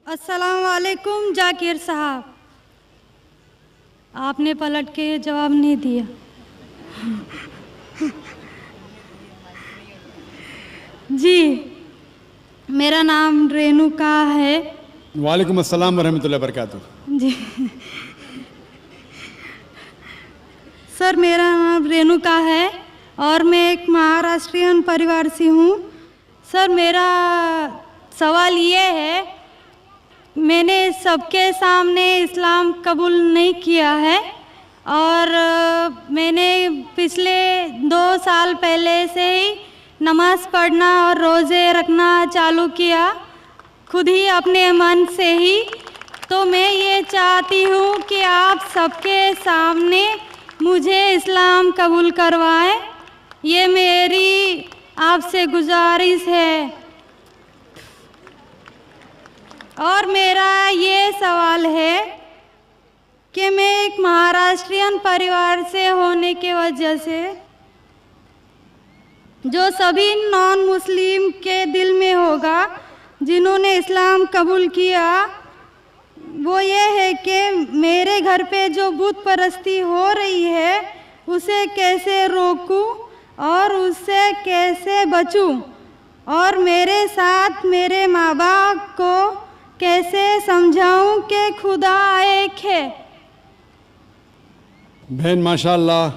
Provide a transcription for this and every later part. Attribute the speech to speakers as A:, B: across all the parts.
A: अस्सलाम वालेकुम जाकिर साहब, आपने पलट के जवाब नहीं दिया। जी, मेरा नाम रेणुका है।
B: वालेकुम अस्सलाम वरहमतुल्लाहि वबरकातुहू।
A: जी सर, मेरा नाम रेणुका है और मैं एक महाराष्ट्रियन परिवार से हूँ। सर, मेरा सवाल ये है, मैंने सबके सामने इस्लाम कबूल नहीं किया है और मैंने पिछले 2 साल पहले से ही नमाज़ पढ़ना और रोज़े रखना चालू किया, खुद ही अपने मन से ही। तो मैं ये चाहती हूँ कि आप सबके सामने मुझे इस्लाम कबूल करवाएं, ये मेरी आपसे गुजारिश है। और मेरा ये सवाल है कि मैं एक महाराष्ट्रियन परिवार से होने की वजह से जो सभी नॉन मुस्लिम के दिल में होगा जिन्होंने इस्लाम कबूल किया, वो ये है कि मेरे घर पे जो बुत परस्ती हो रही है उसे कैसे रोकूं और उससे कैसे बचूं, और मेरे साथ मेरे माँ बाप को कैसे समझाऊं कि खुदा एक है।
B: बहन माशाल्लाह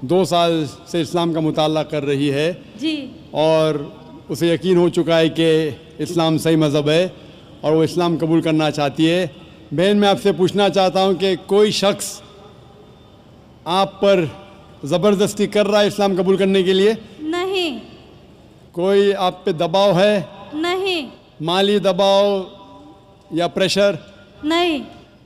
B: 2 साल से इस्लाम का मुताला कर रही है
A: जी,
B: और उसे यकीन हो चुका है कि इस्लाम सही मज़हब है और वो इस्लाम कबूल करना चाहती है। बहन, मैं आपसे पूछना चाहता हूँ कि कोई शख्स आप पर ज़बरदस्ती कर रहा है इस्लाम कबूल करने के लिए?
A: नहीं।
B: कोई आप पे दबाव है?
A: नहीं।
B: माली दबाव या प्रेशर?
A: नहीं।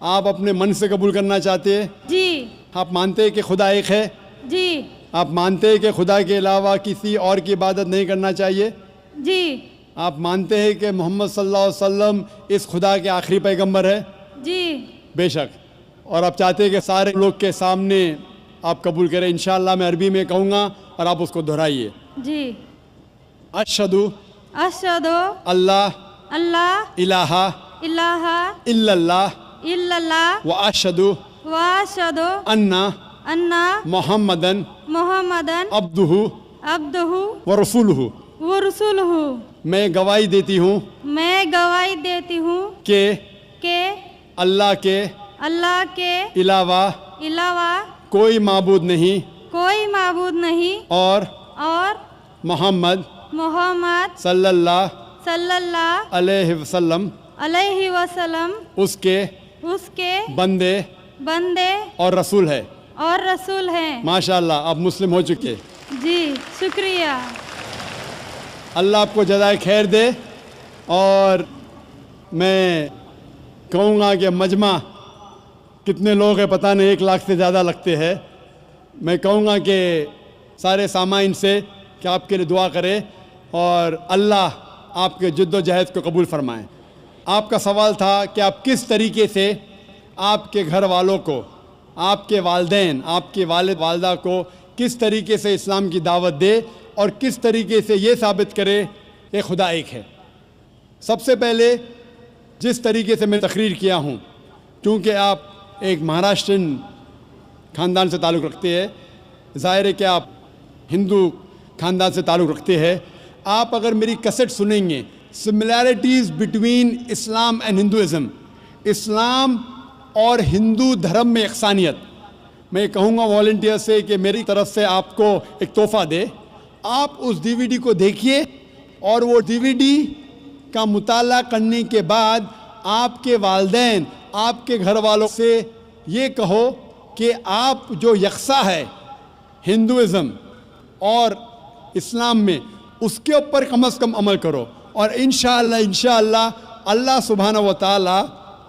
B: आप अपने मन से कबूल करना चाहते हैं?
A: जी।
B: आप मानते हैं कि खुदा एक है?
A: जी।
B: आप मानते हैं कि खुदा के अलावा किसी और की इबादत नहीं करना चाहिए?
A: जी।
B: आप मानते हैं कि मोहम्मद सल्लल्लाहु अलैहि वसल्लम इस खुदा के आखिरी पैगंबर है?
A: जी।
B: बेशक। और आप चाहते हैं कि सारे लोग के सामने आप कबूल करें? इंशाअल्लाह मैं अरबी में कहूँगा और आप उसको दोहराइए।
A: जी।
B: अशहदु
A: अशहदु
B: अल्लाह
A: अल्लाह
B: इलाहा
A: इलाहा
B: इल्लल्लाह
A: इल्लल्लाह
B: व अशहदु
A: व अशहदु
B: अन्ना
A: अन्ना
B: मोहम्मदन
A: मुहम्मदन
B: अब्दुहु
A: अब्दुहु
B: व रसूलुहु।
A: व रसूलुहु।
B: मैं गवाही देती हूँ
A: मैं गवाही देती हूँ
B: कि
A: अल्लाह के
B: अलावा कोई माबूद
A: माबूद नहीं
B: और मोहम्मद सल्लल्लाहु अलैहि वसल्लम उसके बंदे और रसूल है। माशाअल्लाह, आप मुस्लिम हो चुके।
A: जी, शुक्रिया।
B: अल्लाह आपको जज़ाए खैर दे। और मैं कहूँगा कि मजमा कितने लोग हैं पता नहीं, 1 लाख से ज़्यादा लगते हैं। मैं कहूँगा कि सारे सामाइन से कि आपके लिए दुआ करें और अल्लाह आपके जद्दोजहद को कबूल फरमाएं। आपका सवाल था कि आप किस तरीके से आपके घर वालों को, आपके वालिदैन, आपके वालिद वालदा को किस तरीके से इस्लाम की दावत दे और किस तरीके से ये साबित करे कि खुदा एक है। सबसे पहले जिस तरीके से मैं तकरीर किया हूँ, क्योंकि आप एक महाराष्ट्रन ख़ानदान से ताल्लुक़ रखते हैं, ज़ाहिर है कि आप हिंदू ख़ानदान से ताल्लुक़ रखते हैं। आप अगर मेरी कैसेट सुनेंगे, similarities between Islam and Hinduism, Islam और हिंदू धर्म में यकसानियत, मैं कहूँगा वॉलंटियर से कि मेरी तरफ से आपको एक तोहफ़ा दे। आप उस DVD को देखिए और वो DVD का मुताला करने के बाद आपके वालिदैन, आपके घर वालों से ये कहो कि आप जो यकसा है हिंदुइज़म और इस्लाम में, उसके ऊपर कम से कम अमल करो और इंशाअल्लाह अल्लाह सुब्हानहू व तआला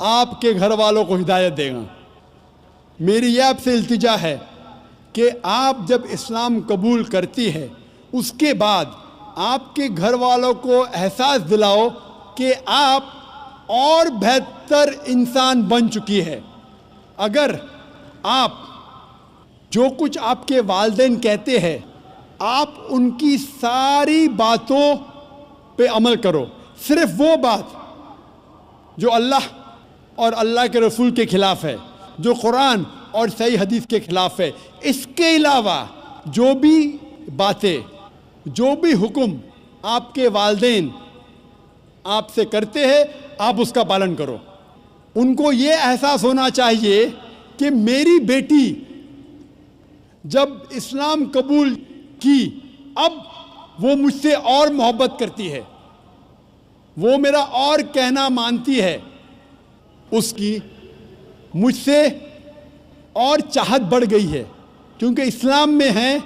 B: आपके घर वालों को हिदायत देगा। मेरी यह आपसे इल्तिजा है कि आप जब इस्लाम कबूल करती है, उसके बाद आपके घर वालों को एहसास दिलाओ कि आप और बेहतर इंसान बन चुकी है। अगर आप जो कुछ आपके वालिदैन कहते हैं, आप उनकी सारी बातों पे अमल करो। सिर्फ वो बात جو اللہ اور اللہ کے رسول کے خلاف ہے، جو قرآن اور صحیح حدیث کے خلاف ہے۔ اس کے علاوہ جو بھی باتیں، جو بھی حکم آپ کے والدین آپ سے کرتے ہیں، آپ اس کا پالن کرو۔ ان کو یہ احساس ہونا چاہیے کہ میری بیٹی جب اسلام قبول کی، اب وہ مجھ سے اور محبت کرتی ہے، وہ میرا اور کہنا مانتی ہے، اس کی مجھ سے اور چاہت بڑھ گئی ہے، کیونکہ اسلام میں ہے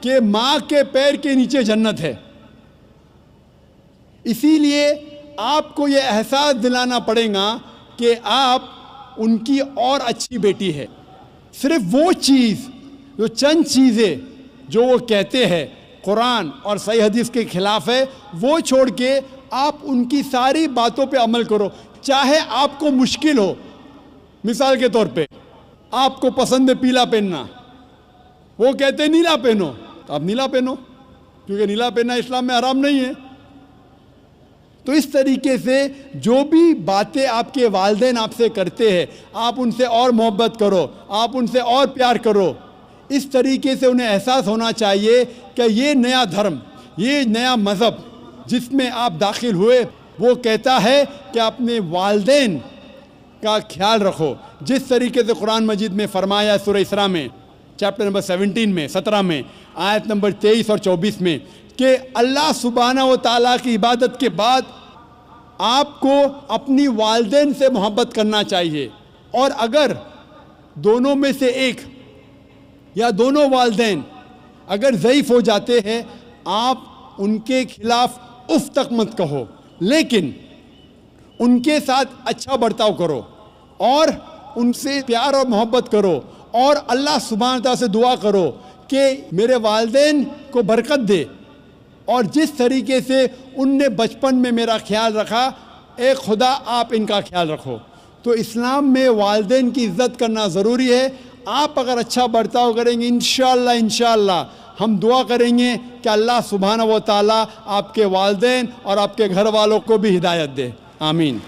B: کہ ماں کے پیر کے نیچے جنت ہے۔ اسی لیے آپ کو یہ احساس دلانا پڑے گا کہ آپ ان کی اور اچھی بیٹی ہے۔ صرف وہ چیز، جو چند چیزیں جو وہ کہتے ہیں قرآن اور صحیح حدیث کے خلاف ہے، وہ چھوڑ کے آپ ان کی ساری باتوں پہ عمل کرو، چاہے آپ کو مشکل ہو۔ مثال کے طور پہ آپ کو پسند ہے پیلا پہننا، وہ کہتے ہیں نیلا پہنو، تو آپ نیلا پہنو، کیونکہ نیلا پہننا اسلام میں حرام نہیں ہے۔ تو اس طریقے سے جو بھی باتیں آپ کے والدین آپ سے کرتے ہیں، آپ ان سے اور محبت کرو، آپ ان سے اور پیار کرو۔ اس طریقے سے انہیں احساس ہونا چاہیے کہ یہ نیا دھرم، یہ نیا مذہب جس میں آپ داخل ہوئے، وہ کہتا ہے کہ اپنے والدین کا خیال رکھو، جس طریقے سے قرآن مجید میں فرمایا سورہ اسراء میں چیپٹر نمبر 17 میں 17 میں آیت نمبر 23 اور 24 میں کہ اللہ سبحانہ و تعالیٰ کی عبادت کے بعد آپ کو اپنی والدین سے محبت کرنا چاہیے، اور اگر دونوں میں سے ایک یا دونوں والدین اگر ضعیف ہو جاتے ہیں، آپ ان کے خلاف اف تک مت کہو، لیکن ان کے ساتھ اچھا برتاؤ کرو اور ان سے پیار اور محبت کرو، اور اللہ سبحانہ تعالیٰ سے دعا کرو کہ میرے والدین کو برکت دے، اور جس طریقے سے ان نے بچپن میں میرا خیال رکھا، اے خدا آپ ان کا خیال رکھو۔ تو اسلام میں والدین کی عزت کرنا ضروری ہے۔ آپ اگر اچھا برتاؤ کریں گے، انشاءاللہ ہم دعا کریں گے کہ اللہ سبحانہ و تعالیٰ آپ کے والدین اور آپ کے گھر والوں کو بھی ہدایت دے۔ آمین۔